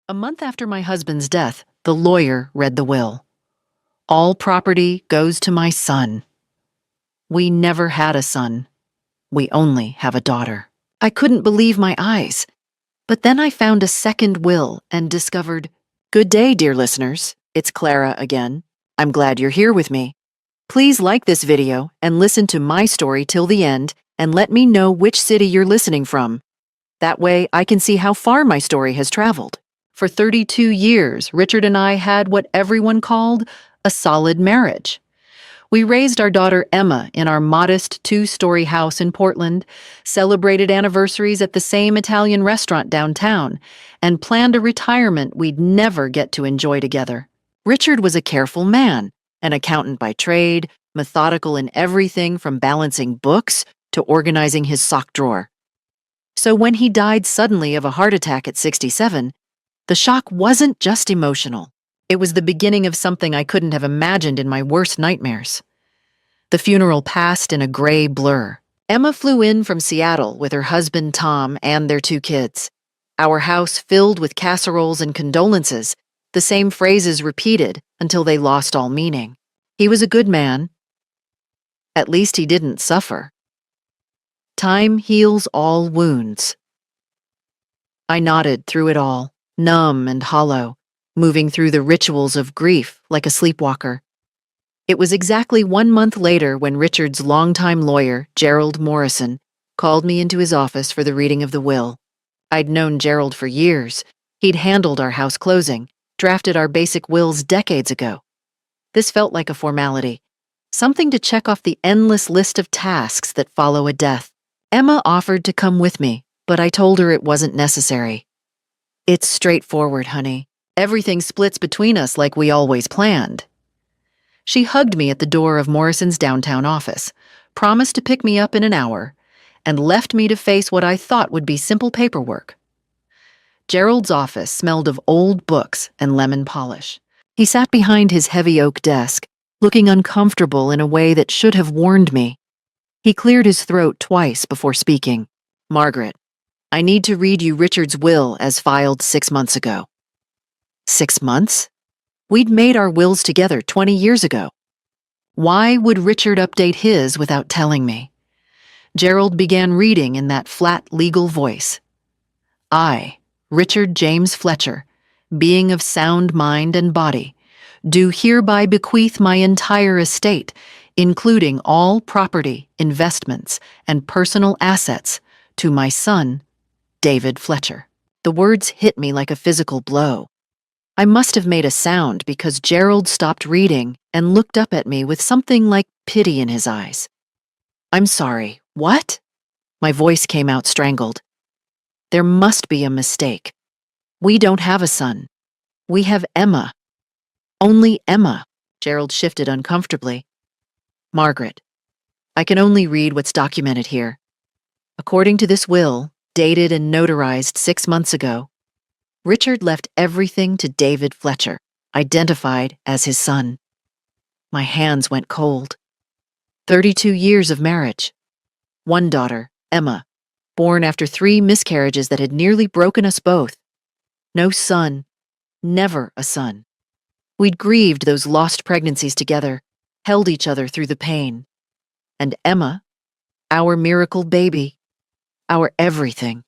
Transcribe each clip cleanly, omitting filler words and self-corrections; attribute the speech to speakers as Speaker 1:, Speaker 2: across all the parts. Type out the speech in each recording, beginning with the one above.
Speaker 1: A month after my husband's death, the lawyer read the will. All property goes to my son. We never had a son. We only have a daughter. I couldn't believe my eyes. But then I found a second will and discovered, "Good day, dear listeners. It's Clara again. I'm glad you're here with me. Please like this video and listen to my story till the end and let me know which city you're listening from. That way I can see how far my story has traveled." For 32 years, Richard and I had what everyone called a solid marriage. We raised our daughter Emma in our modest two-story house in Portland, celebrated anniversaries at the same Italian restaurant downtown, and planned a retirement we'd never get to enjoy together. Richard was a careful man, an accountant by trade, methodical in everything from balancing books to organizing his sock drawer. So when he died suddenly of a heart attack at 67, the shock wasn't just emotional. It was the beginning of something I couldn't have imagined in my worst nightmares. The funeral passed in a gray blur. Emma flew in from Seattle with her husband Tom and their 2 kids. Our house filled with casseroles and condolences, the same phrases repeated until they lost all meaning. He was a good man. At least he didn't suffer. Time heals all wounds. I nodded through it all, numb and hollow, moving through the rituals of grief like a sleepwalker. It was exactly 1 month later when Richard's longtime lawyer, Gerald Morrison, called me into his office for the reading of the will. I'd known Gerald for years. He'd handled our house closing, drafted our basic wills decades ago. This felt like a formality, something to check off the endless list of tasks that follow a death. Emma offered to come with me, but I told her it wasn't necessary. "It's straightforward, honey. Everything splits between us like we always planned." She hugged me at the door of Morrison's downtown office, promised to pick me up in an hour, and left me to face what I thought would be simple paperwork. Gerald's office smelled of old books and lemon polish. He sat behind his heavy oak desk, looking uncomfortable in a way that should have warned me. He cleared his throat twice before speaking. "Margaret, I need to read you Richard's will as filed 6 months ago." 6 months? We'd made our wills together 20 years ago. Why would Richard update his without telling me? Gerald began reading in that flat legal voice. "I, Richard James Fletcher, being of sound mind and body, do hereby bequeath my entire estate, including all property, investments, and personal assets, to my son, David Fletcher." The words hit me like a physical blow. I must have made a sound because Gerald stopped reading and looked up at me with something like pity in his eyes. "I'm sorry, what?" My voice came out strangled. "There must be a mistake. We don't have a son. We have Emma. Only Emma." Gerald shifted uncomfortably. "Margaret, I can only read what's documented here. According to this will, dated and notarized 6 months ago, Richard left everything to David Fletcher, identified as his son." My hands went cold. 32 years of marriage. 1 daughter, Emma, born after 3 miscarriages that had nearly broken us both. No son. Never a son. We'd grieved those lost pregnancies together, held each other through the pain. And Emma, our miracle baby, our everything.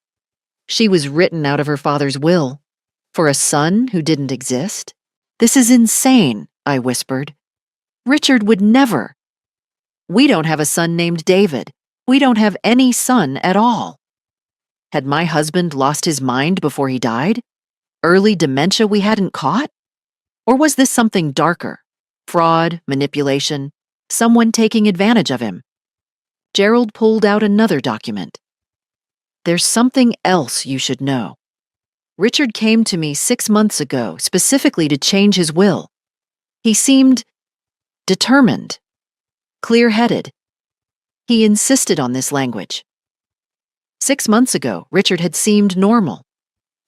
Speaker 1: She was written out of her father's will. For a son who didn't exist? "This is insane," I whispered. "Richard would never. We don't have a son named David. We don't have any son at all." Had my husband lost his mind before he died? Early dementia we hadn't caught? Or was this something darker? Fraud, manipulation, someone taking advantage of him? Gerald pulled out another document. "There's something else you should know. Richard came to me 6 months ago specifically to change his will. He seemed determined, clear-headed. He insisted on this language. 6 months ago, Richard had seemed normal.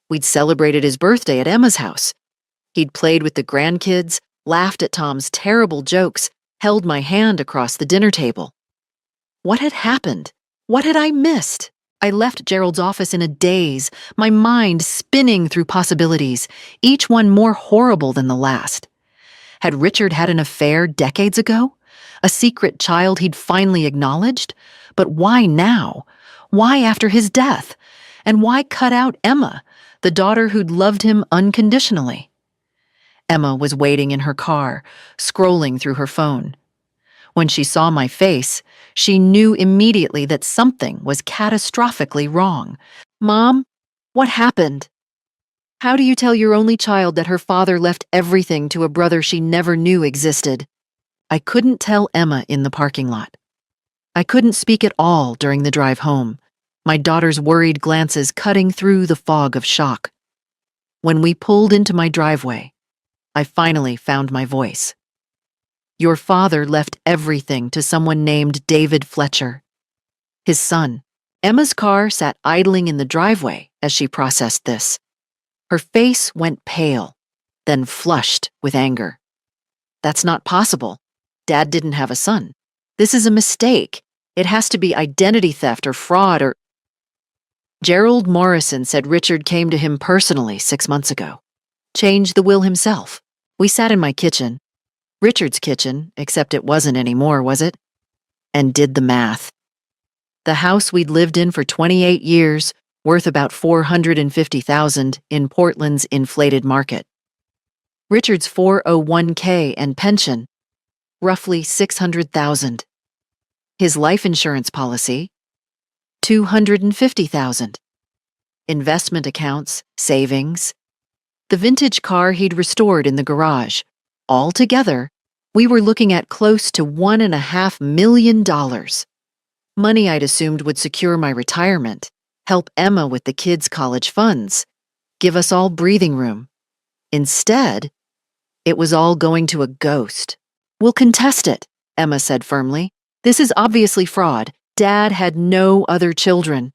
Speaker 1: We'd celebrated his birthday at Emma's house. He'd played with the grandkids, laughed at Tom's terrible jokes, held my hand across the dinner table. What had happened? What had I missed? I left Gerald's office in a daze, my mind spinning through possibilities, each one more horrible than the last. Had Richard had an affair decades ago? A secret child he'd finally acknowledged? But why now? Why after his death? And why cut out Emma, the daughter who'd loved him unconditionally? Emma was waiting in her car, scrolling through her phone. When she saw my face, she knew immediately that something was catastrophically wrong. "Mom, what happened? How do you tell your only child that her father left everything to a brother she never knew existed?" I couldn't tell Emma in the parking lot. I couldn't speak at all during the drive home, my daughter's worried glances cutting through the fog of shock. When we pulled into my driveway, I finally found my voice. "Your father left everything to someone named David Fletcher, his son." Emma's car sat idling in the driveway as she processed this. Her face went pale, then flushed with anger. "That's not possible. Dad didn't have a son. This is a mistake. It has to be identity theft or fraud or—" Gerald Morrison said Richard came to him personally 6 months ago. Changed the will himself. We sat in my kitchen, Richard's kitchen, except it wasn't anymore, was it? And did the math. The house we'd lived in for 28 years, worth about $450,000 in Portland's inflated market. Richard's 401k and pension, roughly $600,000. His life insurance policy, $250,000. Investment accounts, savings. The vintage car he'd restored in the garage. Altogether, we were looking at close to $1.5 million. Money I'd assumed would secure my retirement, help Emma with the kids' college funds, give us all breathing room. Instead, it was all going to a ghost. "We'll contest it," Emma said firmly. "This is obviously fraud. Dad had no other children."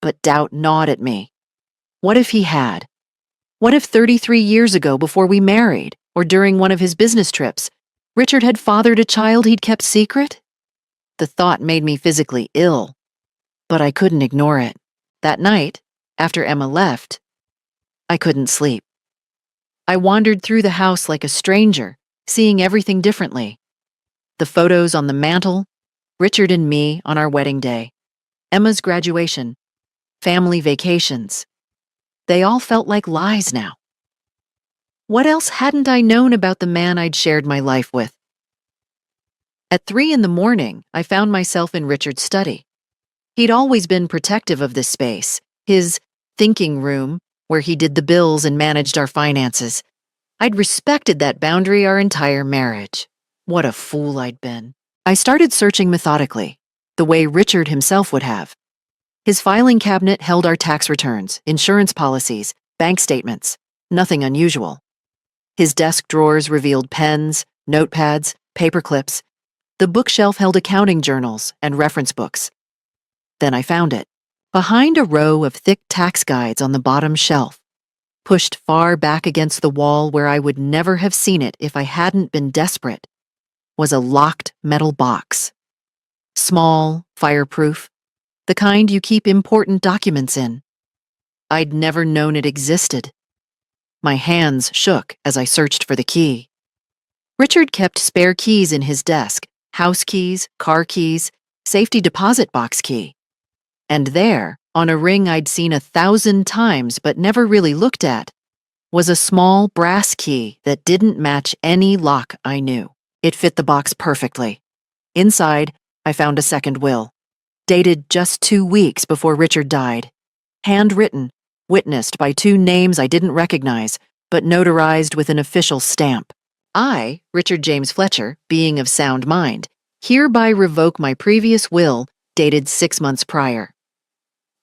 Speaker 1: But doubt gnawed at me. What if he had? What if 33 years ago, before we married, or during one of his business trips, Richard had fathered a child he'd kept secret? The thought made me physically ill, but I couldn't ignore it. That night, after Emma left, I couldn't sleep. I wandered through the house like a stranger, seeing everything differently. The photos on the mantel, Richard and me on our wedding day, Emma's graduation, family vacations. They all felt like lies now. What else hadn't I known about the man I'd shared my life with? At 3 in the morning, I found myself in Richard's study. He'd always been protective of this space, his thinking room, where he did the bills and managed our finances. I'd respected that boundary our entire marriage. What a fool I'd been. I started searching methodically, the way Richard himself would have. His filing cabinet held our tax returns, insurance policies, bank statements, nothing unusual. His desk drawers revealed pens, notepads, paper clips. The bookshelf held accounting journals and reference books. Then I found it. Behind a row of thick tax guides on the bottom shelf, pushed far back against the wall where I would never have seen it if I hadn't been desperate, was a locked metal box. Small, fireproof, the kind you keep important documents in. I'd never known it existed. My hands shook as I searched for the key. Richard kept spare keys in his desk, house keys, car keys, safety deposit box key. And there, on a ring I'd seen 1,000 times but never really looked at, was a small brass key that didn't match any lock I knew. It fit the box perfectly. Inside, I found a second will, dated just 2 weeks before Richard died. Handwritten, witnessed by 2 names I didn't recognize, but notarized with an official stamp. I, Richard James Fletcher, being of sound mind, hereby revoke my previous will dated 6 months prior.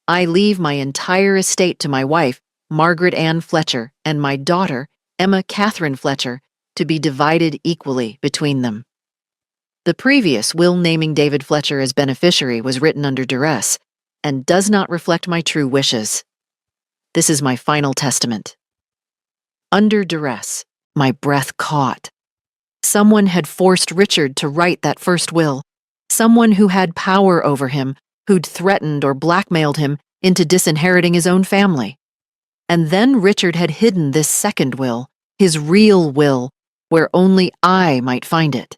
Speaker 1: I leave my entire estate to my wife, Margaret Ann Fletcher, and my daughter, Emma Catherine Fletcher, to be divided equally between them. The previous will naming David Fletcher as beneficiary was written under duress and does not reflect my true wishes. This is my final testament. Under duress, my breath caught. Someone had forced Richard to write that first will, someone who had power over him, who'd threatened or blackmailed him into disinheriting his own family. And then Richard had hidden this second will, his real will, where only I might find it.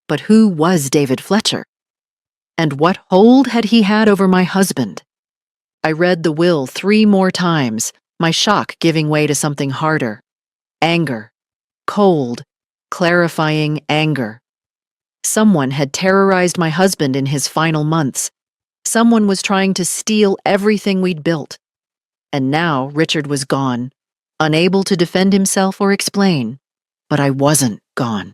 Speaker 1: But who was David Fletcher? And what hold had he had over my husband? I read the will 3 more times, my shock giving way to something harder. Anger. Cold, clarifying anger. Someone had terrorized my husband in his final months. Someone was trying to steal everything we'd built. And now Richard was gone, unable to defend himself or explain. But I wasn't gone.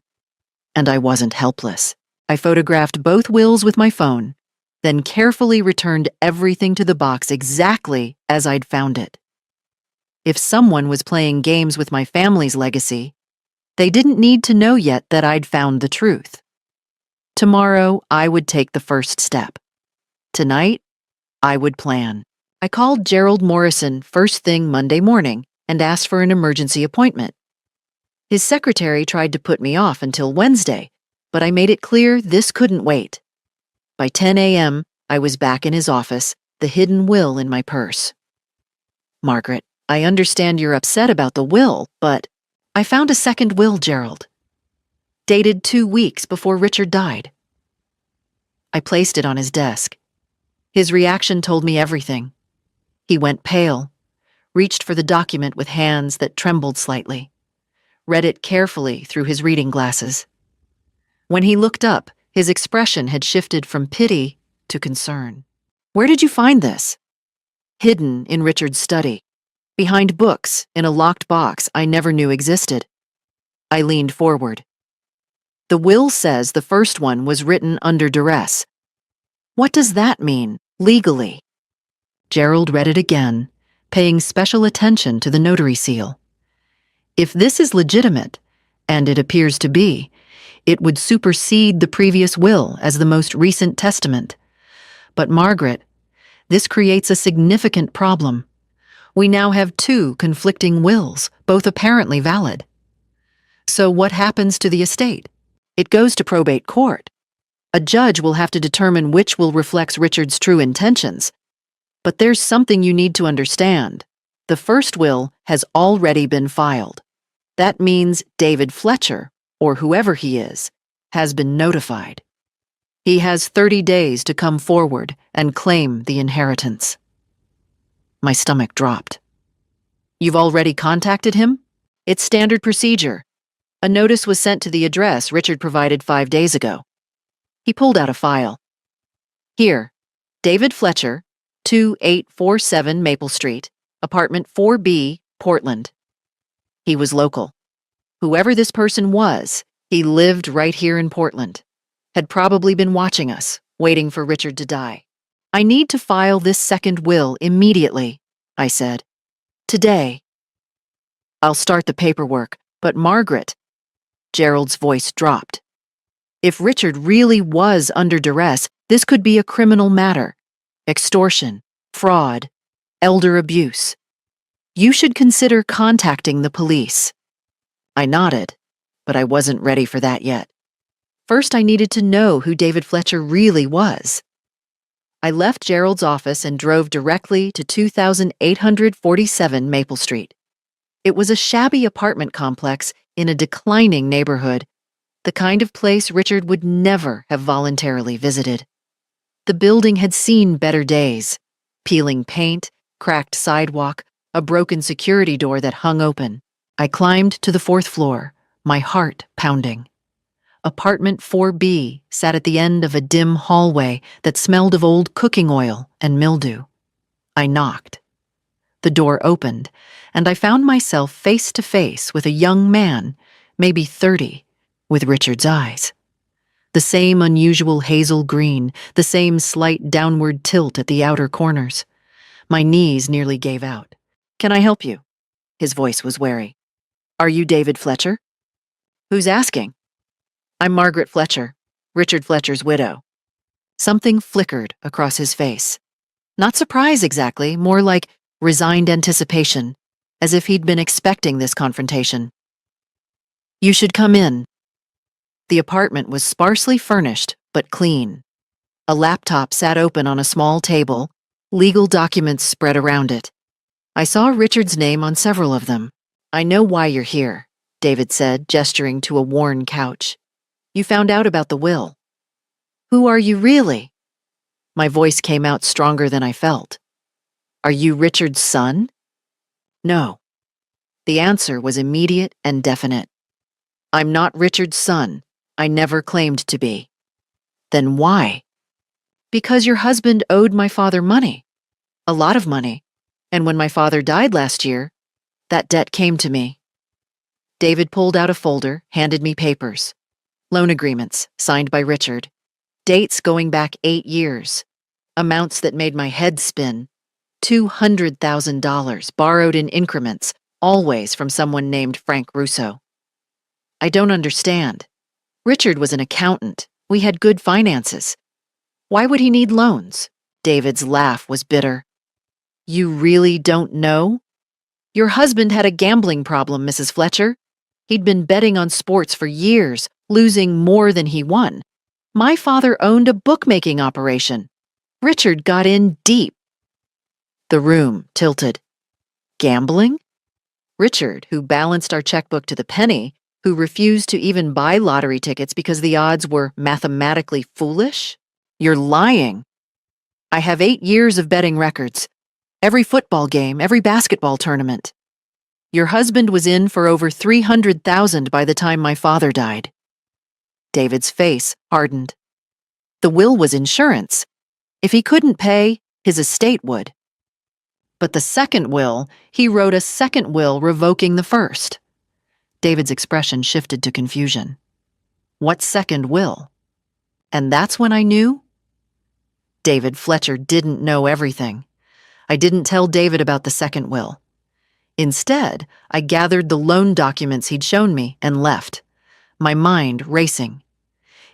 Speaker 1: And I wasn't helpless. I photographed both wills with my phone, then carefully returned everything to the box exactly as I'd found it. If someone was playing games with my family's legacy, they didn't need to know yet that I'd found the truth. Tomorrow, I would take the first step. Tonight, I would plan. I called Gerald Morrison first thing Monday morning and asked for an emergency appointment. His secretary tried to put me off until Wednesday, but I made it clear this couldn't wait. By 10 a.m., I was back in his office, the hidden will in my purse. Margaret, I understand you're upset about the will, but I found a second will, Gerald. Dated 2 weeks before Richard died. I placed it on his desk. His reaction told me everything. He went pale, reached for the document with hands that trembled slightly, read it carefully through his reading glasses. When he looked up, his expression had shifted from pity to concern. Where did you find this? Hidden in Richard's study, behind books in a locked box I never knew existed. I leaned forward. The will says the first one was written under duress. What does that mean, legally? Gerald read it again, paying special attention to the notary seal. If this is legitimate, and it appears to be, it would supersede the previous will as the most recent testament. But Margaret, this creates a significant problem. We now have 2 conflicting wills, both apparently valid. So what happens to the estate? It goes to probate court. A judge will have to determine which will reflects Richard's true intentions. But there's something you need to understand. The first will has already been filed. That means David Fletcher, or whoever he is, has been notified. He has 30 days to come forward and claim the inheritance. My stomach dropped. You've already contacted him? It's standard procedure. A notice was sent to the address Richard provided 5 days ago. He pulled out a file. Here, David Fletcher, 2847 Maple Street, apartment 4B, Portland. He was local. Whoever this person was, he lived right here in Portland. Had probably been watching us, waiting for Richard to die. I need to file this second will immediately, I said. Today. I'll start the paperwork, but Margaret. Gerald's voice dropped. If Richard really was under duress, this could be a criminal matter. Extortion, fraud, elder abuse. You should consider contacting the police. I nodded, but I wasn't ready for that yet. First, I needed to know who David Fletcher really was. I left Gerald's office and drove directly to 2847 Maple Street. It was a shabby apartment complex in a declining neighborhood, the kind of place Richard would never have voluntarily visited. The building had seen better days: peeling paint, cracked sidewalk, a broken security door that hung open. I climbed to the 4th floor, my heart pounding. Apartment 4B sat at the end of a dim hallway that smelled of old cooking oil and mildew. I knocked. The door opened, and I found myself face to face with a young man, maybe 30, with Richard's eyes. The same unusual hazel green, the same slight downward tilt at the outer corners. My knees nearly gave out. Can I help you? His voice was wary. Are you David Fletcher? Who's asking? I'm Margaret Fletcher, Richard Fletcher's widow. Something flickered across his face. Not surprise exactly, more like resigned anticipation, as if he'd been expecting this confrontation. You should come in. The apartment was sparsely furnished, but clean. A laptop sat open on a small table, legal documents spread around it. I saw Richard's name on several of them. "I know why you're here," David said, gesturing to a worn couch. "You found out about the will." "Who are you really?" My voice came out stronger than I felt. "Are you Richard's son?" "No." The answer was immediate and definite. "I'm not Richard's son. I never claimed to be." "Then why?" "Because your husband owed my father money. A lot of money. And when my father died last year, that debt came to me." David pulled out a folder, handed me papers. Loan agreements, signed by Richard. Dates going back 8 years. Amounts that made my head spin. $200,000 borrowed in increments, always from someone named Frank Russo. "I don't understand. Richard was an accountant. We had good finances. Why would he need loans?" David's laugh was bitter. "You really don't know? Your husband had a gambling problem, Mrs. Fletcher. He'd been betting on sports for years, losing more than he won. My father owned a bookmaking operation. Richard got in deep." The room tilted. Gambling? Richard, who balanced our checkbook to the penny, who refused to even buy lottery tickets because the odds were mathematically foolish? You're lying. I have 8 years of betting records. Every football game, every basketball tournament. Your husband was in for over $300,000 by the time my father died. David's face hardened. The will was insurance. If he couldn't pay, his estate would. But the second will, he wrote a second will revoking the first. David's expression shifted to confusion. What second will? And that's when I knew? David Fletcher didn't know everything. I didn't tell David about the second will. Instead, I gathered the loan documents he'd shown me and left, my mind racing.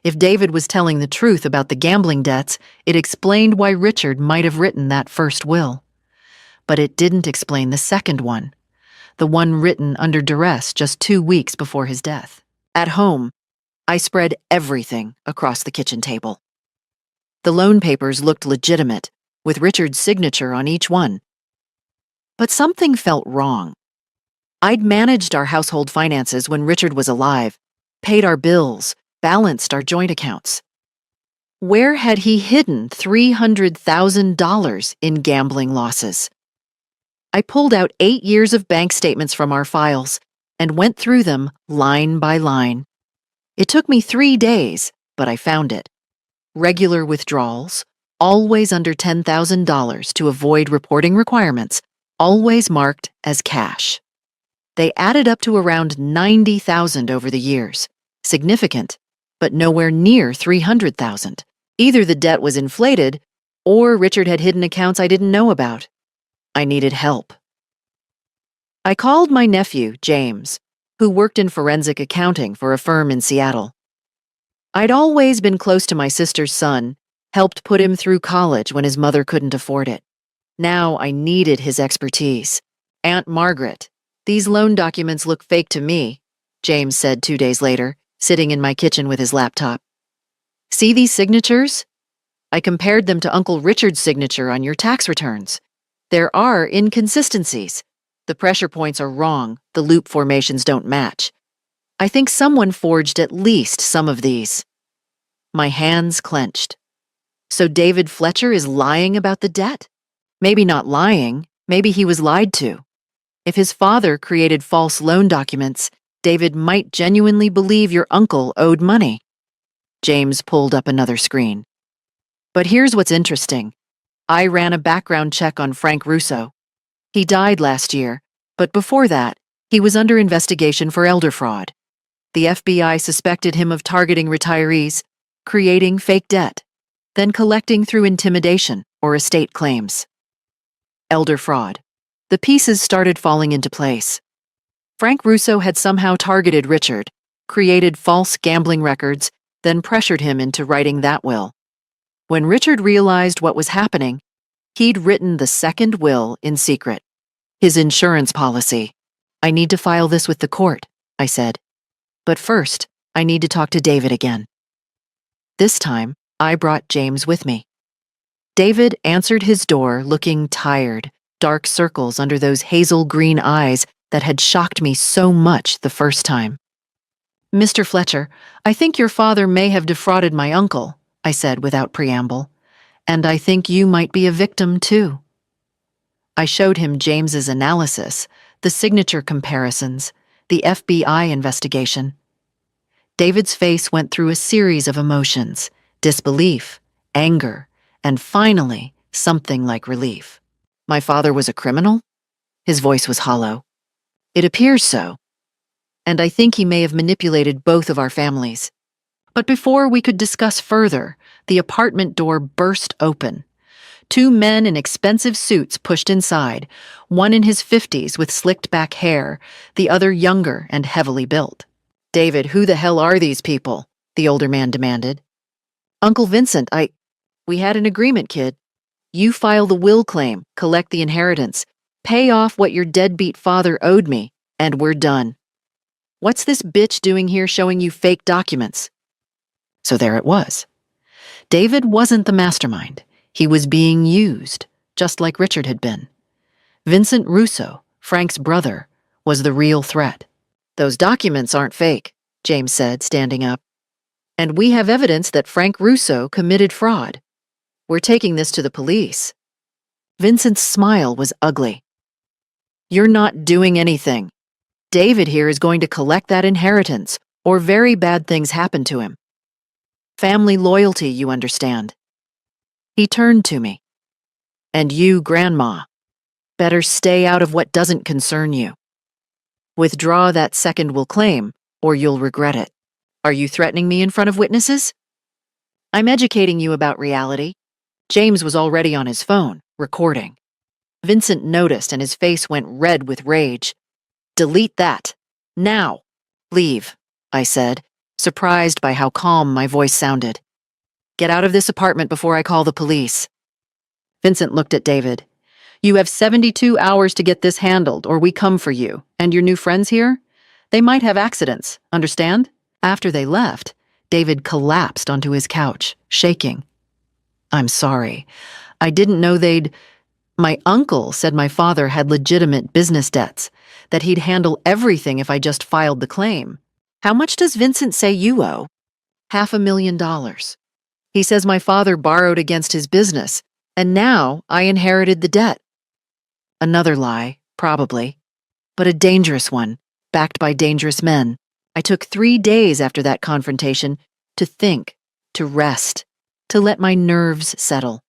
Speaker 1: If David was telling the truth about the gambling debts, it explained why Richard might have written that first will. But it didn't explain the second one, the one written under duress just 2 weeks before his death. At home, I spread everything across the kitchen table. The loan papers looked legitimate, with Richard's signature on each one. But something felt wrong. I'd managed our household finances when Richard was alive, paid our bills, balanced our joint accounts. Where had he hidden $300,000 in gambling losses? I pulled out 8 years of bank statements from our files and went through them line by line. It took me 3 days, but I found it. Regular withdrawals, always under $10,000 to avoid reporting requirements, always marked as cash. They added up to around $90,000 over the years. Significant, but nowhere near $300,000. Either the debt was inflated, or Richard had hidden accounts I didn't know about. I needed help. I called my nephew, James, who worked in forensic accounting for a firm in Seattle. I'd always been close to my sister's son, helped put him through college when his mother couldn't afford it. Now I needed his expertise. "Aunt Margaret, these loan documents look fake to me," James said 2 days later, sitting in my kitchen with his laptop. "See these signatures? I compared them to Uncle Richard's signature on your tax returns. There are inconsistencies. The pressure points are wrong, the loop formations don't match. I think someone forged at least some of these." My hands clenched. So David Fletcher is lying about the debt? Maybe not lying, maybe he was lied to. If his father created false loan documents, David might genuinely believe your uncle owed money. James pulled up another screen. But here's what's interesting. I ran a background check on Frank Russo. He died last year, but before that, he was under investigation for elder fraud. The FBI suspected him of targeting retirees, creating fake debt, then collecting through intimidation or estate claims. Elder fraud. The pieces started falling into place. Frank Russo had somehow targeted Richard, created false gambling records, then pressured him into writing that will. When Richard realized what was happening, he'd written the second will in secret. His insurance policy. "I need to file this with the court," I said. "But first, I need to talk to David again." This time, I brought James with me. David answered his door looking tired, dark circles under those hazel green eyes that had shocked me so much the first time. "Mr. Fletcher, I think your father may have defrauded my uncle," I said without preamble, "and I think you might be a victim too." I showed him James's analysis, the signature comparisons, the FBI investigation. David's face went through a series of emotions: disbelief, anger, and finally, something like relief. "My father was a criminal?" His voice was hollow. "It appears so. And I think he may have manipulated both of our families." But before we could discuss further, the apartment door burst open. Two men in expensive suits pushed inside, one in his 50s with slicked back hair, the other younger and heavily built. "David, who the hell are these people?" the older man demanded. "Uncle Vincent, we had an agreement, kid. You file the will claim, collect the inheritance, pay off what your deadbeat father owed me, and we're done. What's this bitch doing here showing you fake documents?" So there it was. David wasn't the mastermind. He was being used, just like Richard had been. Vincent Russo, Frank's brother, was the real threat. "Those documents aren't fake," James said, standing up. "And we have evidence that Frank Russo committed fraud. We're taking this to the police." Vincent's smile was ugly. "You're not doing anything. David here is going to collect that inheritance, or very bad things happen to him. Family loyalty, you understand." He turned to me. "And you, Grandma, better stay out of what doesn't concern you. Withdraw that second will claim, or you'll regret it. Are you threatening me in front of witnesses?" "I'm educating you about reality." James was already on his phone, recording. Vincent noticed and his face went red with rage. "Delete that. Now. Leave," I said, surprised by how calm my voice sounded. "Get out of this apartment before I call the police." Vincent looked at David. "You have 72 hours to get this handled, or we come for you. And your new friends here? They might have accidents, understand?" After they left, David collapsed onto his couch, shaking. "I'm sorry. I didn't know they'd—" "My uncle said my father had legitimate business debts, that he'd handle everything if I just filed the claim. How much does Vincent say you owe?" $500,000. "He says my father borrowed against his business, and now I inherited the debt." Another lie, probably, but a dangerous one, backed by dangerous men. I took 3 days after that confrontation to think, to rest, to let my nerves settle.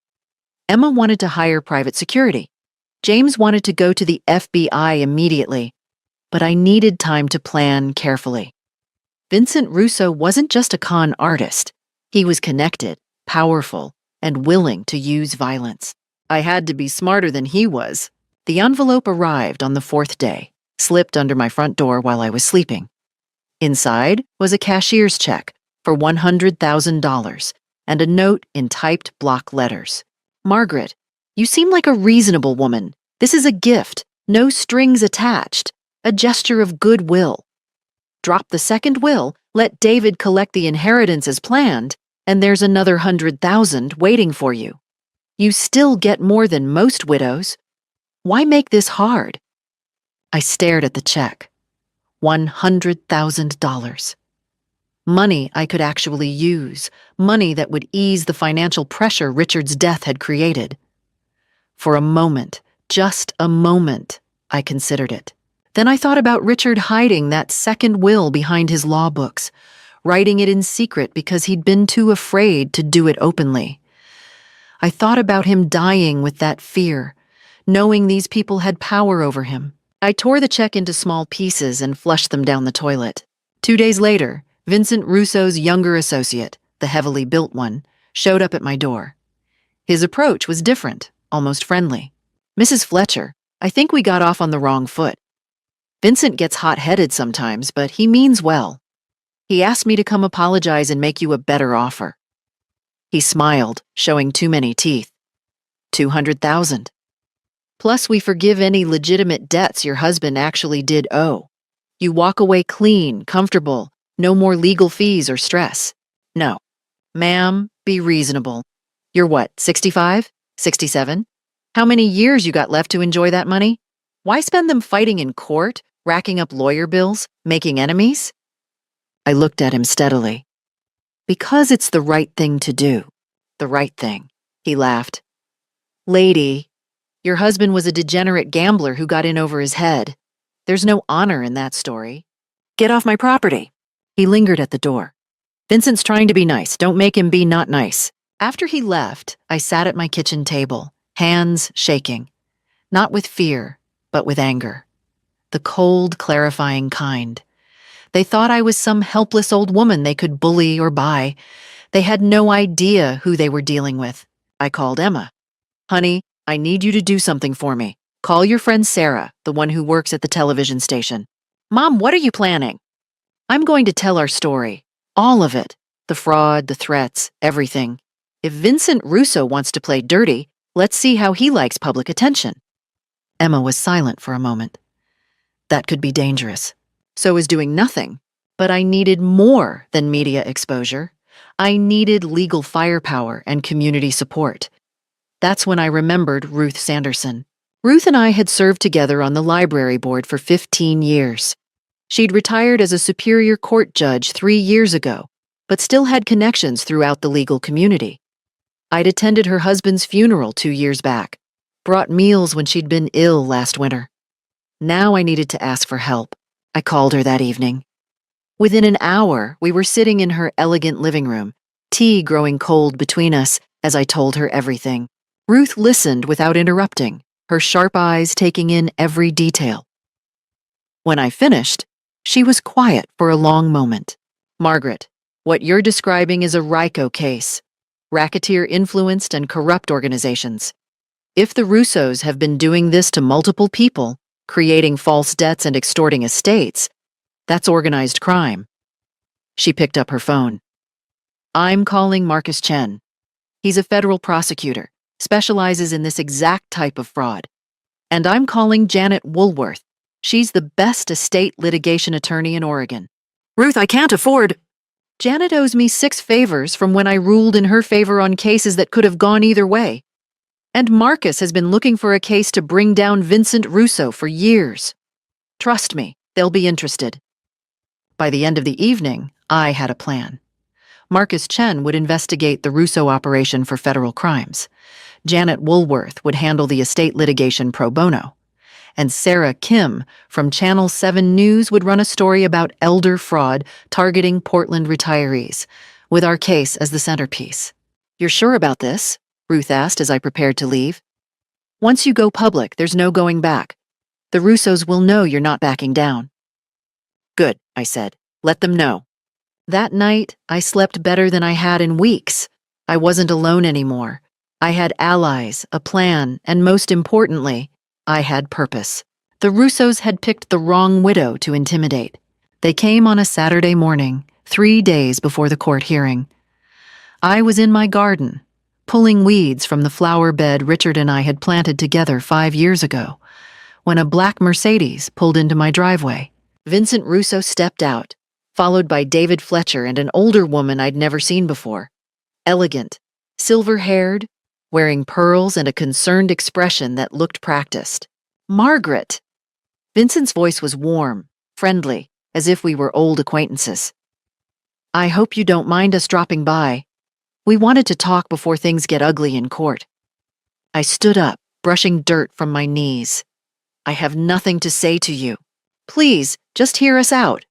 Speaker 1: Emma wanted to hire private security. James wanted to go to the FBI immediately, but I needed time to plan carefully. Vincent Russo wasn't just a con artist. He was connected, powerful, and willing to use violence. I had to be smarter than he was. The envelope arrived on the 4th day, slipped under my front door while I was sleeping. Inside was a cashier's check for $100,000 and a note in typed block letters. "Margaret, you seem like a reasonable woman. This is a gift, no strings attached, a gesture of goodwill. Drop the second will, let David collect the inheritance as planned, and there's another $100,000 waiting for you. You still get more than most widows. Why make this hard?" I stared at the check. $100,000. Money I could actually use, money that would ease the financial pressure Richard's death had created. For a moment, just a moment, I considered it. Then I thought about Richard hiding that second will behind his law books, writing it in secret because he'd been too afraid to do it openly. I thought about him dying with that fear, knowing these people had power over him. I tore the check into small pieces and flushed them down the toilet. 2 days later, Vincent Russo's younger associate, the heavily built one, showed up at my door. His approach was different, almost friendly. "Mrs. Fletcher, I think we got off on the wrong foot. Vincent gets hot-headed sometimes, but he means well. He asked me to come apologize and make you a better offer." He smiled, showing too many teeth. $200,000. Plus we forgive any legitimate debts your husband actually did owe. You walk away clean, comfortable, no more legal fees or stress. No. Ma'am, Be reasonable. You're what, 65? 67? How many years you got left to enjoy that money? Why spend them fighting in court, racking up lawyer bills, making enemies? I looked at him steadily. Because it's the right thing to do. The right thing. He laughed. Lady, your husband was a degenerate gambler who got in over his head. There's no honor in that story. Get off my property. He lingered at the door. Vincent's trying to be nice. Don't make him be not nice. After he left, I sat at my kitchen table, hands shaking. Not with fear, but with anger. The cold, clarifying kind. They thought I was some helpless old woman they could bully or buy. They had no idea who they were dealing with. I called Emma. Honey, I need you to do something for me. Call your friend Sarah, the one who works at the television station. Mom, what are you planning? I'm going to tell our story. All of it. The fraud, the threats, everything. If Vincent Russo wants to play dirty, let's see how he likes public attention. Emma was silent for a moment. That could be dangerous. So is doing nothing. But I needed more than media exposure. I needed legal firepower and community support. That's when I remembered Ruth Sanderson. Ruth and I had served together on the library board for 15 years. She'd retired as a Superior Court judge 3 years ago, but still had connections throughout the legal community. I'd attended her husband's funeral 2 years back, brought meals when she'd been ill last winter. Now I needed to ask for help. I called her that evening. Within an hour, we were sitting in her elegant living room, tea growing cold between us as I told her everything. Ruth listened without interrupting, her sharp eyes taking in every detail. When I finished, she was quiet for a long moment. Margaret, what you're describing is a RICO case. Racketeer-influenced and corrupt organizations. If the Russos have been doing this to multiple people, creating false debts and extorting estates, that's organized crime. She picked up her phone. I'm calling Marcus Chen. He's a federal prosecutor, specializes in this exact type of fraud. And I'm calling Janet Woolworth. She's the best estate litigation attorney in Oregon. Ruth, I can't afford... Janet owes me 6 favors from when I ruled in her favor on cases that could have gone either way. And Marcus has been looking for a case to bring down Vincent Russo for years. Trust me, they'll be interested. By the end of the evening, I had a plan. Marcus Chen would investigate the Russo operation for federal crimes. Janet Woolworth would handle the estate litigation pro bono. And Sarah Kim from Channel 7 News would run a story about elder fraud targeting Portland retirees, with our case as the centerpiece. You're sure about this? Ruth asked as I prepared to leave. Once you go public, there's no going back. The Russos will know you're not backing down. Good, I said. Let them know. That night, I slept better than I had in weeks. I wasn't alone anymore. I had allies, a plan, and most importantly, I had purpose. The Russos had picked the wrong widow to intimidate. They came on a Saturday morning, 3 days before the court hearing. I was in my garden, pulling weeds from the flower bed Richard and I had planted together 5 years ago, when a black Mercedes pulled into my driveway. Vincent Russo stepped out, followed by David Fletcher and an older woman I'd never seen before. Elegant, silver-haired, wearing pearls and a concerned expression that looked practiced. Margaret! Vincent's voice was warm, friendly, as if we were old acquaintances. I hope you don't mind us dropping by. We wanted to talk before things get ugly in court. I stood up, brushing dirt from my knees. I have nothing to say to you. Please, just hear us out.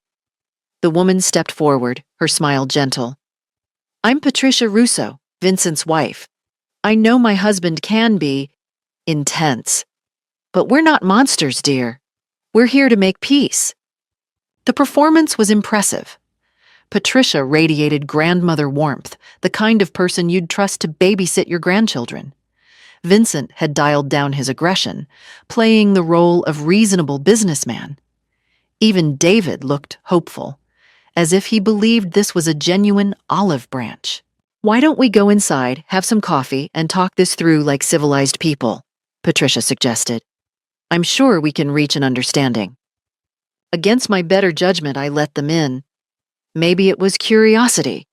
Speaker 1: The woman stepped forward, her smile gentle. I'm Patricia Russo, Vincent's wife. I know my husband can be intense. But we're not monsters, dear. We're here to make peace. The performance was impressive. Patricia radiated grandmother warmth, the kind of person you'd trust to babysit your grandchildren. Vincent had dialed down his aggression, playing the role of reasonable businessman. Even David looked hopeful, as if he believed this was a genuine olive branch. Why don't we go inside, have some coffee, and talk this through like civilized people? Patricia suggested. I'm sure we can reach an understanding. Against my better judgment, I let them in. Maybe it was curiosity.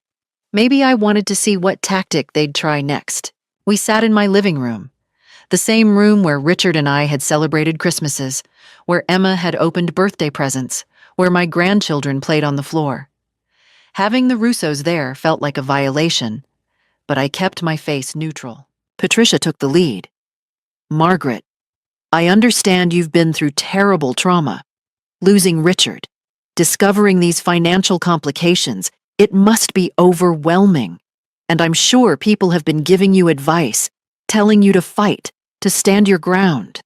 Speaker 1: Maybe I wanted to see what tactic they'd try next. We sat in my living room, the same room where Richard and I had celebrated Christmases, where Emma had opened birthday presents, where my grandchildren played on the floor. Having the Russos there felt like a violation, but I kept my face neutral. Patricia took the lead. Margaret, I understand you've been through terrible trauma. Losing Richard, discovering these financial complications, it must be overwhelming. And I'm sure people have been giving you advice, telling you to fight, to stand your ground.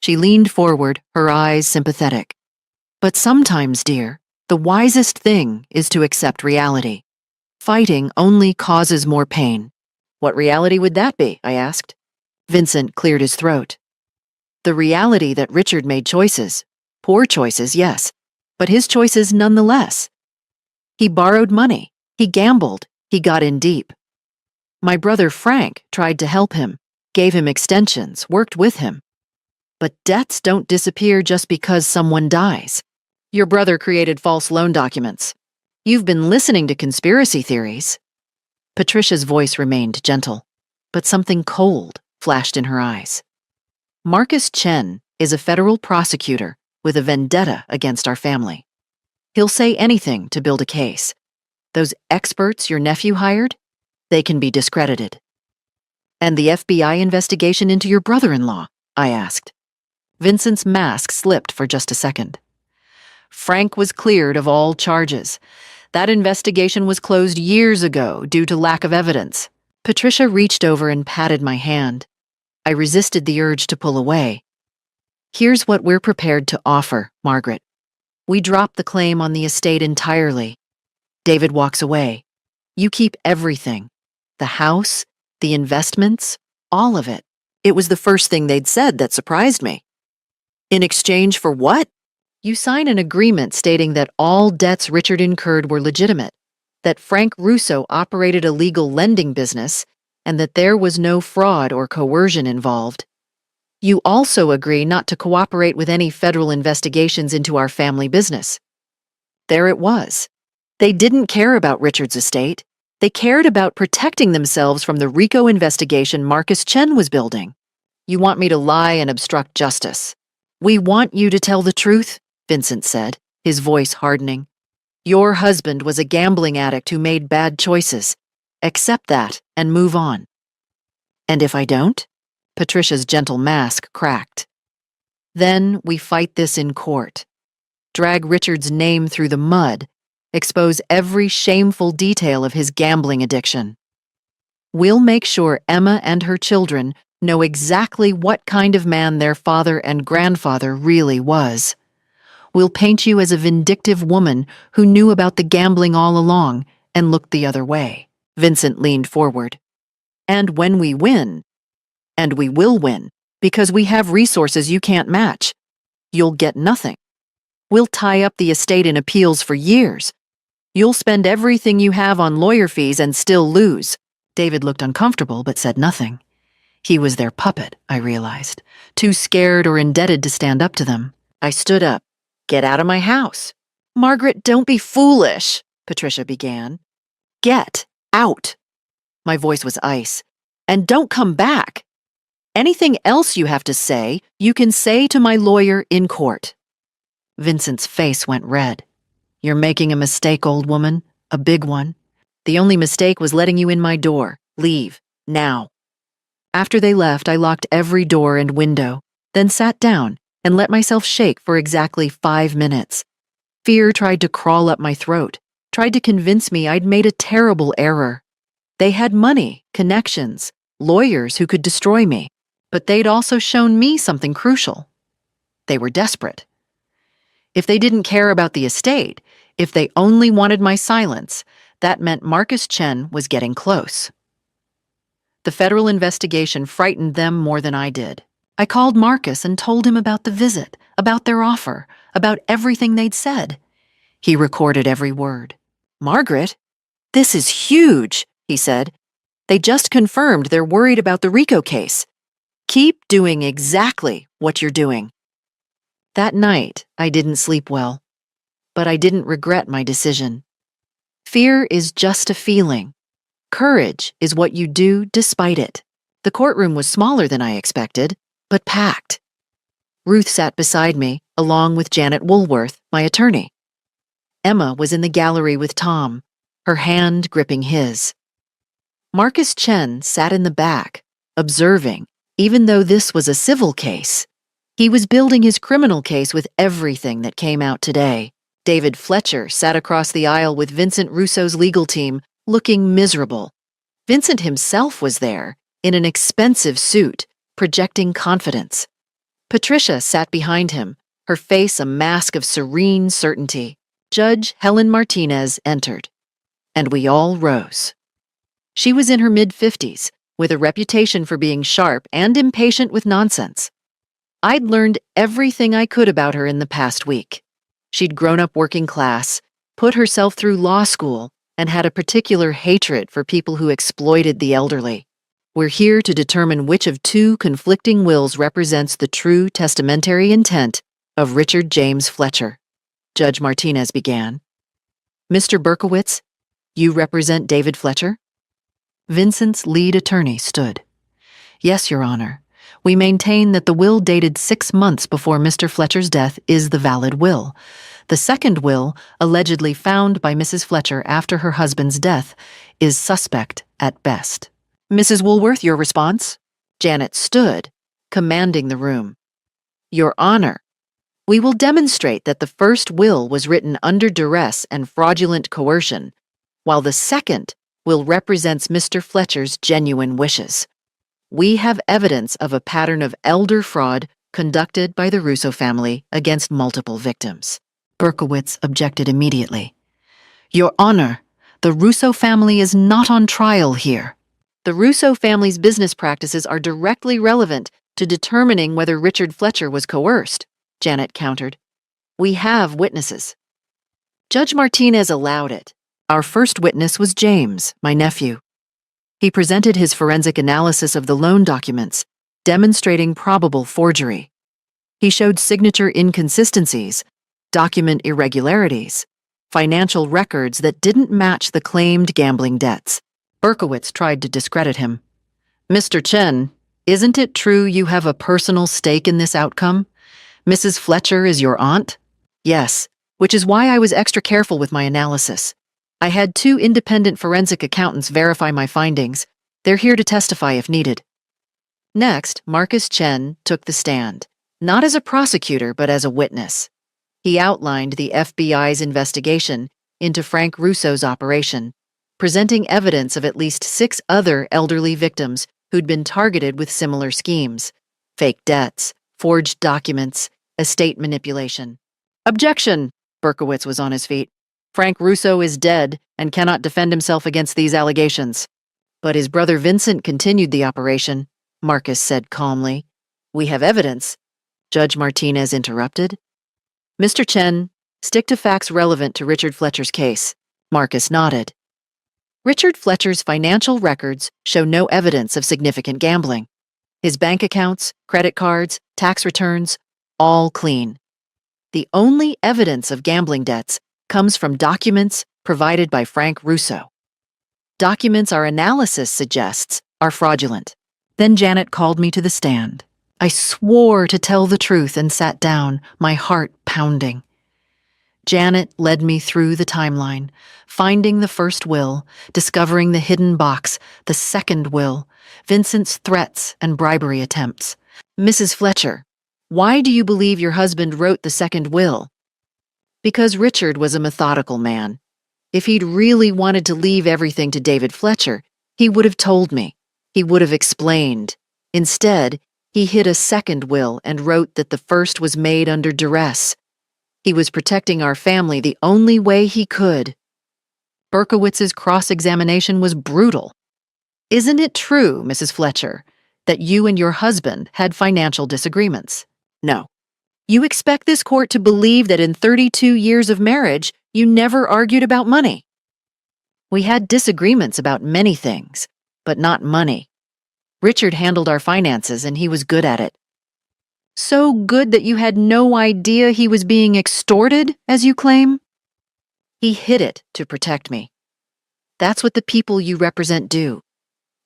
Speaker 1: She leaned forward, her eyes sympathetic. But sometimes, dear, the wisest thing is to accept reality. Fighting only causes more pain. What reality would that be? I asked. Vincent cleared his throat. The reality that Richard made choices. Poor choices, yes, but his choices nonetheless. He borrowed money, he gambled, he got in deep. My brother Frank tried to help him, gave him extensions, worked with him. But debts don't disappear just because someone dies. Your brother created false loan documents. You've been listening to conspiracy theories. Patricia's voice remained gentle, but something cold flashed in her eyes. Marcus Chen is a federal prosecutor with a vendetta against our family. He'll say anything to build a case. Those experts your nephew hired, they can be discredited. And the FBI investigation into your brother-in-law? I asked. Vincent's mask slipped for just a second. Frank was cleared of all charges. That investigation was closed years ago due to lack of evidence. Patricia reached over and patted my hand. I resisted the urge to pull away. Here's what we're prepared to offer, Margaret. We drop the claim on the estate entirely. David walks away. You keep everything. The house, the investments, all of it. It was the first thing they'd said that surprised me. In exchange for what? You sign an agreement stating that all debts Richard incurred were legitimate, that Frank Russo operated a legal lending business, and that there was no fraud or coercion involved. You also agree not to cooperate with any federal investigations into our family business. There it was. They didn't care about Richard's estate. They cared about protecting themselves from the RICO investigation Marcus Chen was building. You want me to lie and obstruct justice. We want you to tell the truth, Vincent said, his voice hardening. Your husband was a gambling addict who made bad choices. Accept that and move on. And if I don't? Patricia's gentle mask cracked. Then we fight this in court. Drag Richard's name through the mud. Expose every shameful detail of his gambling addiction. We'll make sure Emma and her children know exactly what kind of man their father and grandfather really was. We'll paint you as a vindictive woman who knew about the gambling all along and looked the other way. Vincent leaned forward. And when we win, and we will win, because we have resources you can't match, you'll get nothing. We'll tie up the estate in appeals for years. You'll spend everything you have on lawyer fees and still lose. David looked uncomfortable but said nothing. He was their puppet, I realized, too scared or indebted to stand up to them. I stood up. Get out of my house. Margaret, don't be foolish, Patricia began. Get out. My voice was ice. And don't come back. Anything else you have to say, you can say to my lawyer in court. Vincent's face went red. You're making a mistake, old woman. A big one. The only mistake was letting you in my door. Leave. Now. After they left, I locked every door and window, then sat down and let myself shake for exactly 5 minutes. Fear tried to crawl up my throat, tried to convince me I'd made a terrible error. They had money, connections, lawyers who could destroy me, but they'd also shown me something crucial. They were desperate. If they didn't care about the estate, if they only wanted my silence, that meant Marcus Chen was getting close. The federal investigation frightened them more than I did. I called Marcus and told him about the visit, about their offer, about everything they'd said. He recorded every word. Margaret, this is huge, he said. They just confirmed they're worried about the RICO case. Keep doing exactly what you're doing. That night, I didn't sleep well, but I didn't regret my decision. Fear is just a feeling. Courage is what you do despite it. The courtroom was smaller than I expected, but packed. Ruth sat beside me, along with Janet Woolworth, my attorney. Emma was in the gallery with Tom, her hand gripping his. Marcus Chen sat in the back, observing, even though this was a civil case. He was building his criminal case with everything that came out today. David Fletcher sat across the aisle with Vincent Russo's legal team, looking miserable. Vincent himself was there, in an expensive suit, projecting confidence. Patricia sat behind him, her face a mask of serene certainty. Judge Helen Martinez entered, and we all rose. She was in her mid-50s, with a reputation for being sharp and impatient with nonsense. I'd learned everything I could about her in the past week. She'd grown up working class, put herself through law school, and had a particular hatred for people who exploited the elderly. We're here to determine which of two conflicting wills represents the true testamentary intent of Richard James Fletcher. Judge Martinez began. Mr. Berkowitz, you represent David Fletcher? Vincent's lead attorney stood. Yes, Your Honor. We maintain that the will dated 6 months before Mr. Fletcher's death is the valid will. The second will, allegedly found by Mrs. Fletcher after her husband's death, is suspect at best. Mrs. Woolworth, your response? Janet stood, commanding the room. Your Honor, we will demonstrate that the first will was written under duress and fraudulent coercion, while the second will represents Mr. Fletcher's genuine wishes. We have evidence of a pattern of elder fraud conducted by the Russo family against multiple victims. Berkowitz objected immediately. Your Honor, the Russo family is not on trial here. The Russo family's business practices are directly relevant to determining whether Richard Fletcher was coerced, Janet countered. We have witnesses. Judge Martinez allowed it. Our first witness was James, my nephew. He presented his forensic analysis of the loan documents, demonstrating probable forgery. He showed signature inconsistencies, document irregularities, financial records that didn't match the claimed gambling debts. Berkowitz tried to discredit him. Mr. Chen, isn't it true you have a personal stake in this outcome? Mrs. Fletcher is your aunt? Yes, which is why I was extra careful with my analysis. I had 2 independent forensic accountants verify my findings. They're here to testify if needed. Next, Marcus Chen took the stand, not as a prosecutor but as a witness. He outlined the FBI's investigation into Frank Russo's operation, presenting evidence of at least 6 other elderly victims who'd been targeted with similar schemes: fake debts, forged documents, estate manipulation. Objection! Berkowitz was on his feet. Frank Russo is dead and cannot defend himself against these allegations. But his brother Vincent continued the operation, Marcus said calmly. We have evidence. Judge Martinez interrupted. Mr. Chen, stick to facts relevant to Richard Fletcher's case. Marcus nodded. Richard Fletcher's financial records show no evidence of significant gambling. His bank accounts, credit cards, tax returns, all clean. The only evidence of gambling debts comes from documents provided by Frank Russo. Documents our analysis suggests are fraudulent. Then Janet called me to the stand. I swore to tell the truth and sat down, my heart pounding. Janet led me through the timeline, finding the first will, discovering the hidden box, the second will, Vincent's threats and bribery attempts. Mrs. Fletcher, why do you believe your husband wrote the second will? Because Richard was a methodical man. If he'd really wanted to leave everything to David Fletcher, he would have told me. He would have explained. Instead, he hid a second will and wrote that the first was made under duress. He was protecting our family the only way he could. Berkowitz's cross-examination was brutal. Isn't it true, Mrs. Fletcher, that you and your husband had financial disagreements? No. You expect this court to believe that in 32 years of marriage, you never argued about money. We had disagreements about many things, but not money. Richard handled our finances and he was good at it. So good that you had no idea he was being extorted, as you claim? He hid it to protect me. That's what the people you represent do.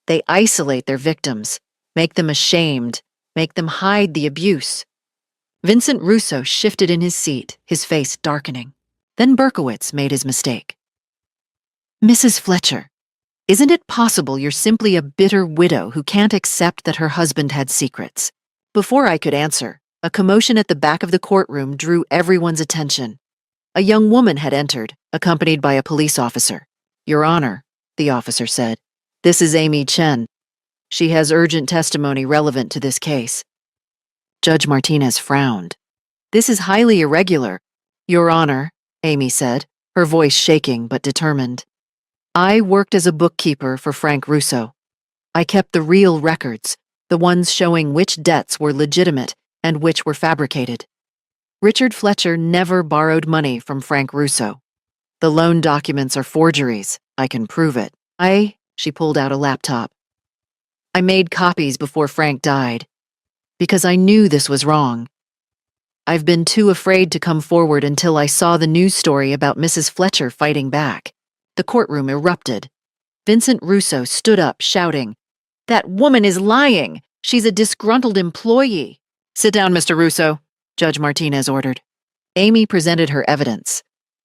Speaker 1: They isolate their victims, make them ashamed, make them hide the abuse. Vincent Russo shifted in his seat, his face darkening. Then Berkowitz made his mistake. Mrs. Fletcher, isn't it possible you're simply a bitter widow who can't accept that her husband had secrets? Before I could answer, a commotion at the back of the courtroom drew everyone's attention. A young woman had entered, accompanied by a police officer. Your Honor, the officer said, this is Amy Chen. She has urgent testimony relevant to this case. Judge Martinez frowned. This is highly irregular. Your Honor, Amy said, her voice shaking but determined. I worked as a bookkeeper for Frank Russo. I kept the real records, the ones showing which debts were legitimate and which were fabricated. Richard Fletcher never borrowed money from Frank Russo. The loan documents are forgeries. I can prove it. She pulled out a laptop. I made copies before Frank died, because I knew this was wrong. I've been too afraid to come forward until I saw the news story about Mrs. Fletcher fighting back. The courtroom erupted. Vincent Russo stood up, shouting, That woman is lying! She's a disgruntled employee! Sit down, Mr. Russo, Judge Martinez ordered. Amy presented her evidence.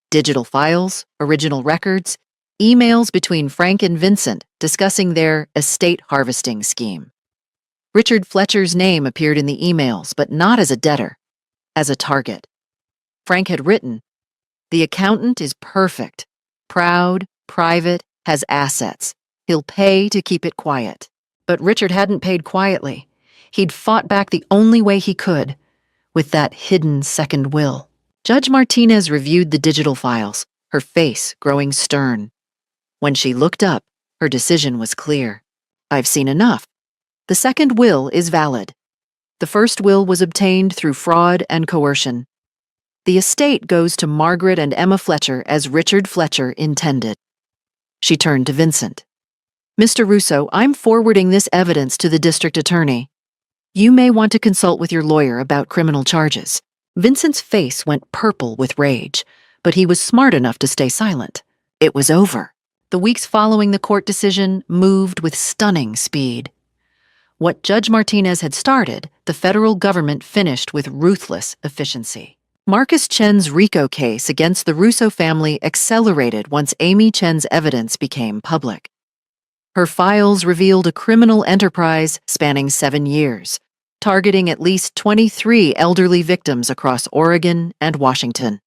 Speaker 1: Digital files, original records, emails between Frank and Vincent discussing their estate harvesting scheme. Richard Fletcher's name appeared in the emails, but not as a debtor, as a target. Frank had written, The accountant is perfect, proud, private, has assets. He'll pay to keep it quiet. But Richard hadn't paid quietly. He'd fought back the only way he could, with that hidden second will. Judge Martinez reviewed the digital files, her face growing stern. When she looked up, her decision was clear. I've seen enough. The second will is valid. The first will was obtained through fraud and coercion. The estate goes to Margaret and Emma Fletcher as Richard Fletcher intended. She turned to Vincent. Mr. Russo, I'm forwarding this evidence to the district attorney. You may want to consult with your lawyer about criminal charges. Vincent's face went purple with rage, but he was smart enough to stay silent. It was over. The weeks following the court decision moved with stunning speed. What Judge Martinez had started, the federal government finished with ruthless efficiency. Marcus Chen's RICO case against the Russo family accelerated once Amy Chen's evidence became public. Her files revealed a criminal enterprise spanning 7 years, targeting at least 23 elderly victims across Oregon and Washington.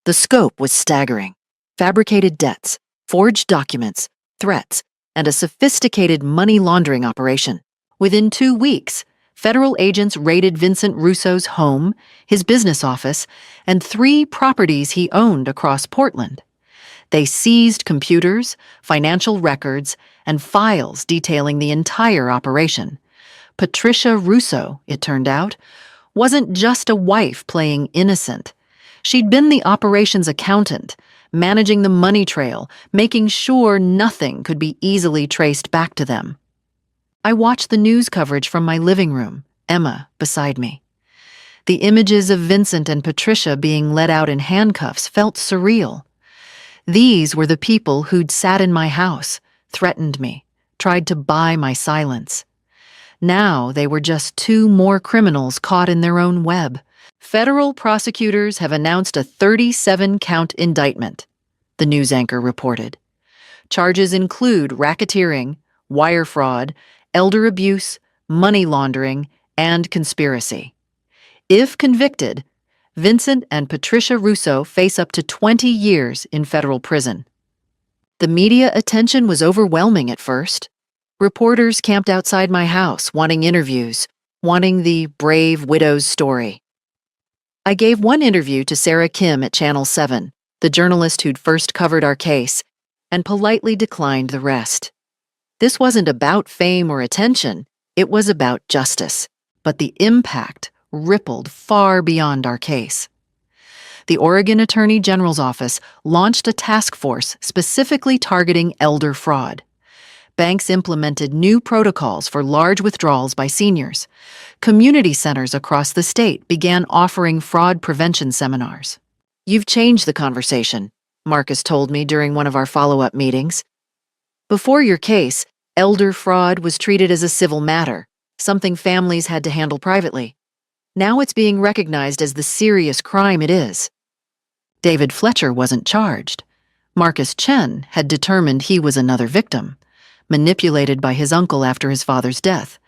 Speaker 1: The scope was staggering. Fabricated debts, forged documents, threats, and a sophisticated money laundering operation. Within 2 weeks, federal agents raided Vincent Russo's home, his business office, and 3 properties he owned across Portland. They seized computers, financial records, and files detailing the entire operation. Patricia Russo, it turned out, wasn't just a wife playing innocent. She'd been the operations accountant, managing the money trail, making sure nothing could be easily traced back to them. I watched the news coverage from my living room, Emma beside me. The images of Vincent and Patricia being let out in handcuffs felt surreal. These were the people who'd sat in my house, threatened me, tried to buy my silence. Now they were just 2 more criminals caught in their own web. Federal prosecutors have announced a 37-count indictment, the news anchor reported. Charges include racketeering, wire fraud, elder abuse, money laundering, and conspiracy. If convicted, Vincent and Patricia Russo face up to 20 years in federal prison. The media attention was overwhelming at first. Reporters camped outside my house, wanting interviews, wanting the brave widow's story. I gave one interview to Sarah Kim at Channel 7, the journalist who'd first covered our case, and politely declined the rest. This wasn't about fame or attention, it was about justice, but the impact rippled far beyond our case. The Oregon Attorney General's office launched a task force specifically targeting elder fraud. Banks implemented new protocols for large withdrawals by seniors. Community centers across the state began offering fraud prevention seminars. You've changed the conversation, Marcus told me during one of our follow-up meetings. Before your case, elder fraud was treated as a civil matter, something families had to handle privately. Now it's being recognized as the serious crime it is. David Fletcher wasn't charged. Marcus Chen had determined he was another victim, manipulated by his uncle after his father's death,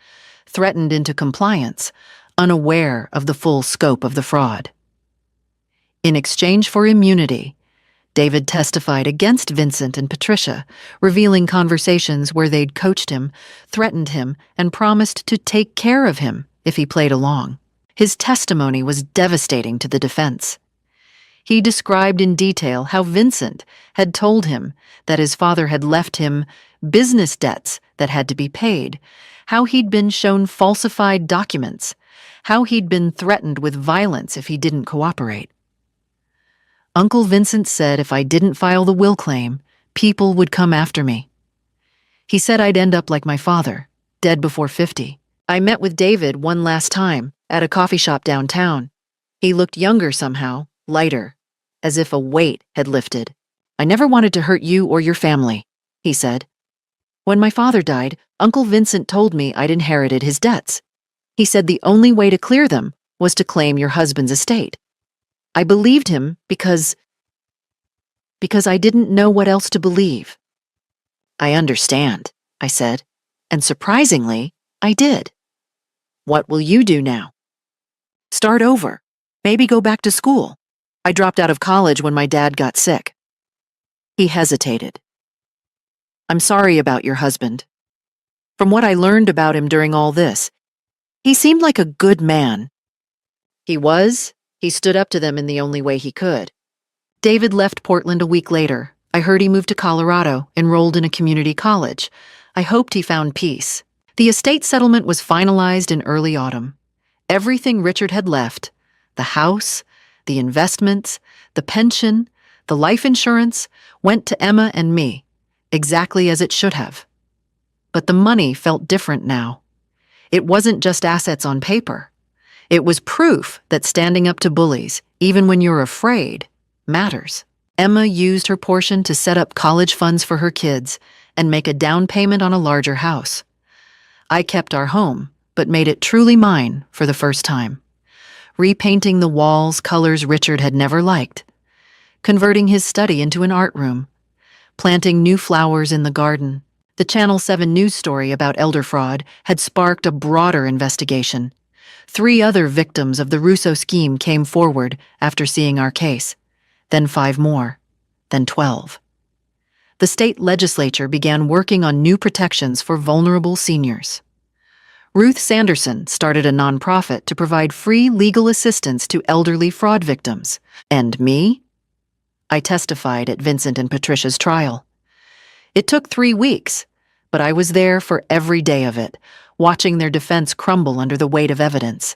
Speaker 1: threatened into compliance, unaware of the full scope of the fraud. In exchange for immunity, David testified against Vincent and Patricia, revealing conversations where they'd coached him, threatened him, and promised to take care of him if he played along. His testimony was devastating to the defense. He described in detail how Vincent had told him that his father had left him business debts that had to be paid, how he'd been shown falsified documents, how he'd been threatened with violence if he didn't cooperate. Uncle Vincent said if I didn't file the will claim, people would come after me. He said I'd end up like my father, dead before 50. I met with David one last time at a coffee shop downtown. He looked younger somehow, lighter, as if a weight had lifted. I never wanted to hurt you or your family, he said. When my father died, Uncle Vincent told me I'd inherited his debts. He said the only way to clear them was to claim your husband's estate. I believed him because I didn't know what else to believe. I understand, I said, and surprisingly, I did. What will you do now? Start over. Maybe go back to school. I dropped out of college when my dad got sick. He hesitated. I'm sorry about your husband. From what I learned about him during all this, he seemed like a good man. He was. He stood up to them in the only way he could. David left Portland a week later. I heard he moved to Colorado, enrolled in a community college. I hoped he found peace. The estate settlement was finalized in early autumn. Everything Richard had left, the house, the investments, the pension, the life insurance, went to Emma and me, exactly as it should have. But the money felt different now. It wasn't just assets on paper. It was proof that standing up to bullies, even when you're afraid, matters. Emma used her portion to set up college funds for her kids and make a down payment on a larger house. I kept our home, but made it truly mine for the first time, repainting the walls colors Richard had never liked, converting his study into an art room, planting new flowers in the garden. The Channel 7 news story about elder fraud had sparked a broader investigation. 3 other victims of the Russo scheme came forward after seeing our case, then 5 more, then 12. The state legislature began working on new protections for vulnerable seniors. Ruth Sanderson started a nonprofit to provide free legal assistance to elderly fraud victims. And me? I testified at Vincent and Patricia's trial. It took 3 weeks, but I was there for every day of it, watching their defense crumble under the weight of evidence.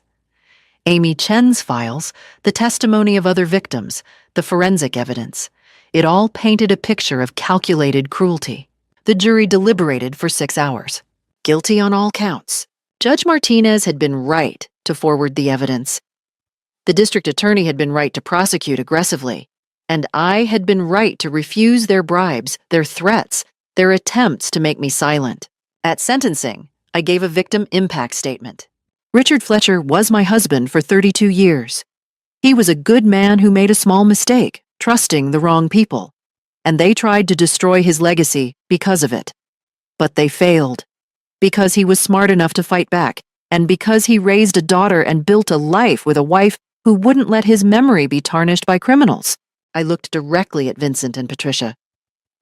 Speaker 1: Amy Chen's files, the testimony of other victims, the forensic evidence, it all painted a picture of calculated cruelty. The jury deliberated for 6 hours. Guilty on all counts. Judge Martinez had been right to forward the evidence. The district attorney had been right to prosecute aggressively, and I had been right to refuse their bribes, their threats, their attempts to make me silent. At sentencing, I gave a victim impact statement. Richard Fletcher was my husband for 32 years. He was a good man who made a small mistake, trusting the wrong people, and they tried to destroy his legacy because of it. But they failed, because he was smart enough to fight back, and because he raised a daughter and built a life with a wife who wouldn't let his memory be tarnished by criminals. I looked directly at Vincent and Patricia.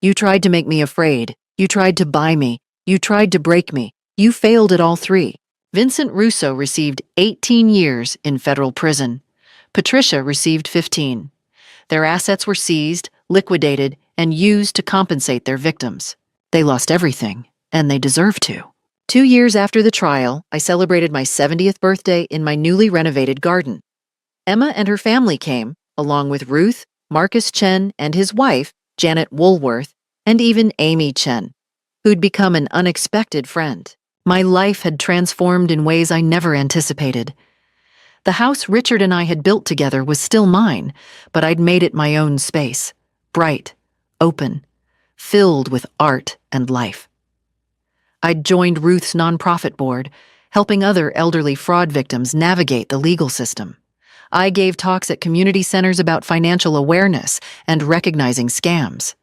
Speaker 1: You tried to make me afraid. You tried to buy me. You tried to break me. You failed at all 3. Vincent Russo received 18 years in federal prison. Patricia received 15. Their assets were seized, liquidated, and used to compensate their victims. They lost everything, and they deserve to. 2 years after the trial, I celebrated my 70th birthday in my newly renovated garden. Emma and her family came, along with Ruth, Marcus Chen, and his wife, Janet Woolworth, and even Amy Chen, who'd become an unexpected friend. My life had transformed in ways I never anticipated. The house Richard and I had built together was still mine, but I'd made it my own space. Bright, open, filled with art and life. I'd joined Ruth's nonprofit board, helping other elderly fraud victims navigate the legal system. I gave talks at community centers about financial awareness and recognizing scams.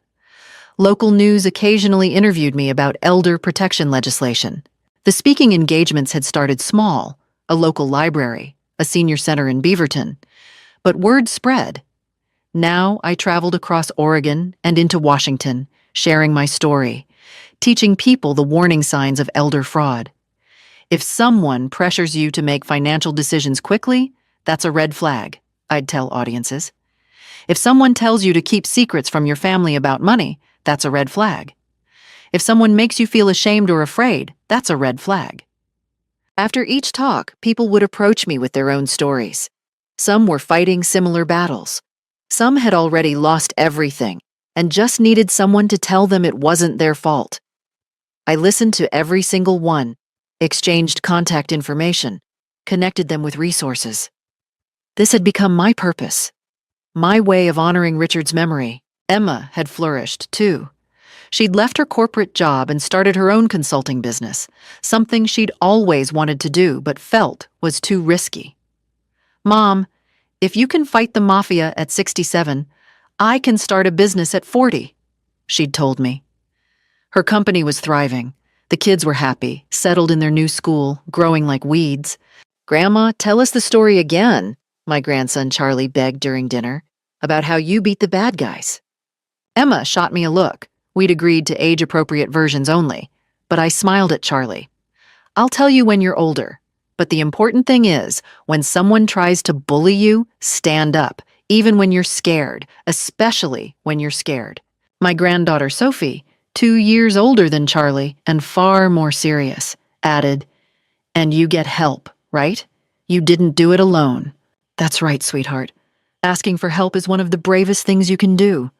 Speaker 1: Local news occasionally interviewed me about elder protection legislation. The speaking engagements had started small, a local library, a senior center in Beaverton, but word spread. Now I traveled across Oregon and into Washington, sharing my story, teaching people the warning signs of elder fraud. If someone pressures you to make financial decisions quickly, that's a red flag, I'd tell audiences. If someone tells you to keep secrets from your family about money, that's a red flag. If someone makes you feel ashamed or afraid, that's a red flag. After each talk, people would approach me with their own stories. Some were fighting similar battles. Some had already lost everything and just needed someone to tell them it wasn't their fault. I listened to every single one, exchanged contact information, connected them with resources. This had become my purpose, my way of honoring Richard's memory. Emma had flourished, too. She'd left her corporate job and started her own consulting business, something she'd always wanted to do but felt was too risky. "Mom, if you can fight the mafia at 67, I can start a business at 40, she'd told me. Her company was thriving. The kids were happy, settled in their new school, growing like weeds. "Grandma, tell us the story again," my grandson Charlie begged during dinner, "about how you beat the bad guys." Emma shot me a look. We'd agreed to age-appropriate versions only, but I smiled at Charlie. "I'll tell you when you're older, but the important thing is, when someone tries to bully you, stand up, even when you're scared, especially when you're scared." My granddaughter Sophie, 2 years older than Charlie and far more serious, added, "And you get help, right? You didn't do it alone." "That's right, sweetheart. Asking for help is one of the bravest things you can do."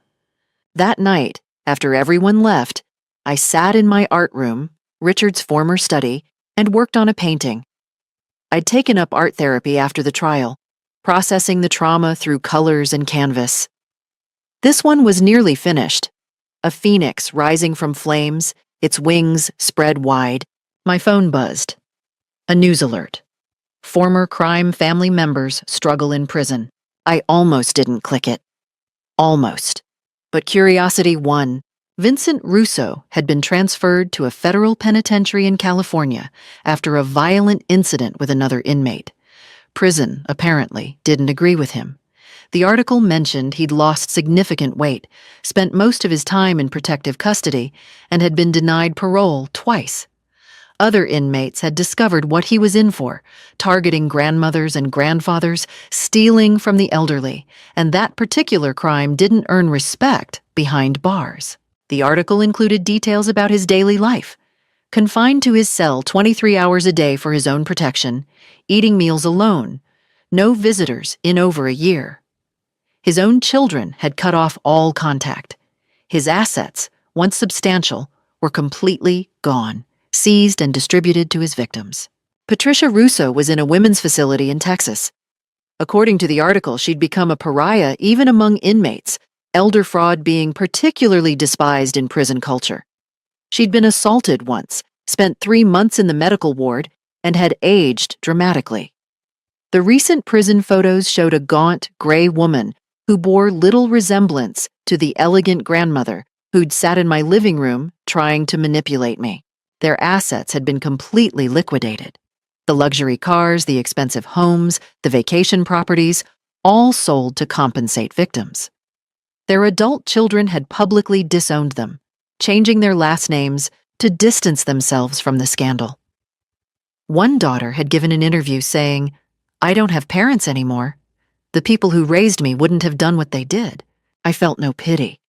Speaker 1: That night, after everyone left, I sat in my art room, Richard's former study, and worked on a painting. I'd taken up art therapy after the trial, processing the trauma through colors and canvas. This one was nearly finished. A phoenix rising from flames, its wings spread wide. My phone buzzed. A news alert. Former crime family members struggle in prison. I almost didn't click it. Almost. But curiosity won. Vincent Russo had been transferred to a federal penitentiary in California after a violent incident with another inmate. Prison, apparently, didn't agree with him. The article mentioned he'd lost significant weight, spent most of his time in protective custody, and had been denied parole twice. Other inmates had discovered what he was in for, targeting grandmothers and grandfathers, stealing from the elderly, and that particular crime didn't earn respect behind bars. The article included details about his daily life. Confined to his cell 23 hours a day for his own protection, eating meals alone, no visitors in over a year. His own children had cut off all contact. His assets, once substantial, were completely gone, seized and distributed to his victims. Patricia Russo was in a women's facility in Texas. According to the article, she'd become a pariah even among inmates, elder fraud being particularly despised in prison culture. She'd been assaulted once, spent 3 months in the medical ward, and had aged dramatically. The recent prison photos showed a gaunt, gray woman who bore little resemblance to the elegant grandmother who'd sat in my living room trying to manipulate me. Their assets had been completely liquidated. The luxury cars, the expensive homes, the vacation properties, all sold to compensate victims. Their adult children had publicly disowned them, changing their last names to distance themselves from the scandal. One daughter had given an interview saying, "I don't have parents anymore. The people who raised me wouldn't have done what they did. I felt no pity."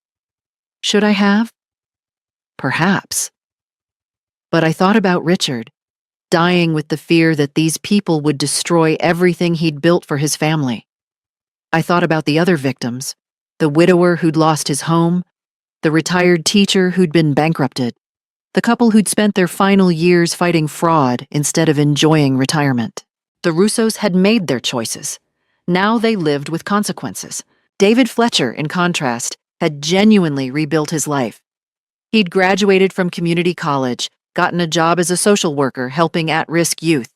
Speaker 1: Should I have? Perhaps. But I thought about Richard, dying with the fear that these people would destroy everything he'd built for his family. I thought about the other victims, the widower who'd lost his home, the retired teacher who'd been bankrupted, the couple who'd spent their final years fighting fraud instead of enjoying retirement. The Russos had made their choices. Now they lived with consequences. David Fletcher, in contrast, had genuinely rebuilt his life. He'd graduated from community college, gotten a job as a social worker helping at-risk youth.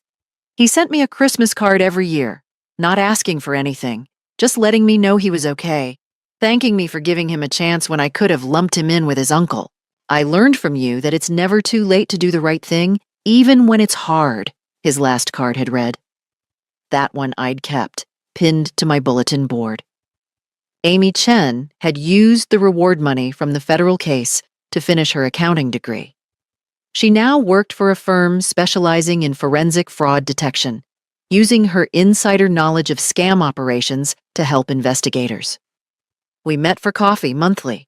Speaker 1: He sent me a Christmas card every year, not asking for anything, just letting me know he was okay, thanking me for giving him a chance when I could have lumped him in with his uncle. I learned from you that it's never too late to do the right thing, even when it's hard, his last card had read. That one I'd kept, pinned to my bulletin board. Amy Chen had used the reward money from the federal case to finish her accounting degree. She now worked for a firm specializing in forensic fraud detection, using her insider knowledge of scam operations to help investigators. We met for coffee monthly.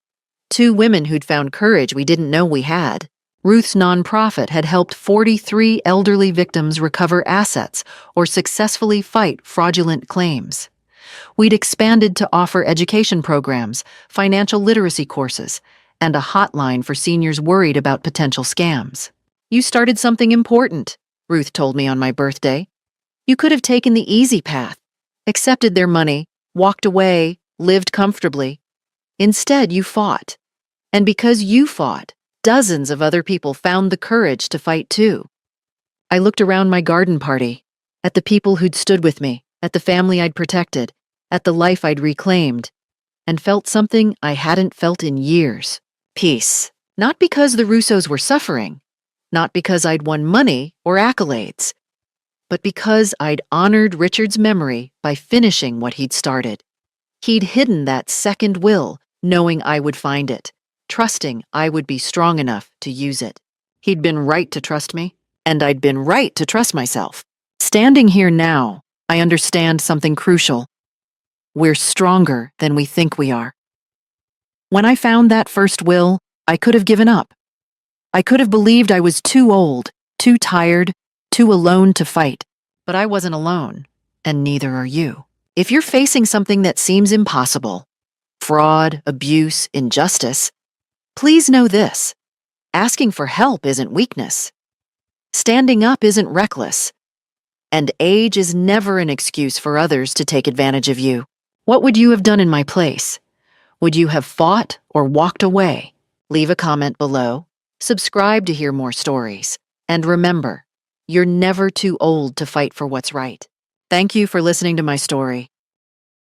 Speaker 1: Two women who'd found courage we didn't know we had. Ruth's nonprofit had helped 43 elderly victims recover assets or successfully fight fraudulent claims. We'd expanded to offer education programs, financial literacy courses, and a hotline for seniors worried about potential scams. You started something important, Ruth told me on my birthday. You could have taken the easy path, accepted their money, walked away, lived comfortably. Instead, you fought. And because you fought, dozens of other people found the courage to fight too. I looked around my garden party, at the people who'd stood with me, at the family I'd protected, at the life I'd reclaimed, and felt something I hadn't felt in years. Peace. Not because the Russos were suffering, not because I'd won money or accolades, but because I'd honored Richard's memory by finishing what he'd started. He'd hidden that second will, knowing I would find it, trusting I would be strong enough to use it. He'd been right to trust me, and I'd been right to trust myself. Standing here now, I understand something crucial. We're stronger than we think we are. When I found that first will, I could have given up. I could have believed I was too old, too tired, too alone to fight. But I wasn't alone, and neither are you. If you're facing something that seems impossible, fraud, abuse, injustice, please know this: asking for help isn't weakness. Standing up isn't reckless. And age is never an excuse for others to take advantage of you. What would you have done in my place? Would you have fought or walked away? Leave a comment below. Subscribe to hear more stories. And remember, you're never too old to fight for what's right. Thank you for listening to my story.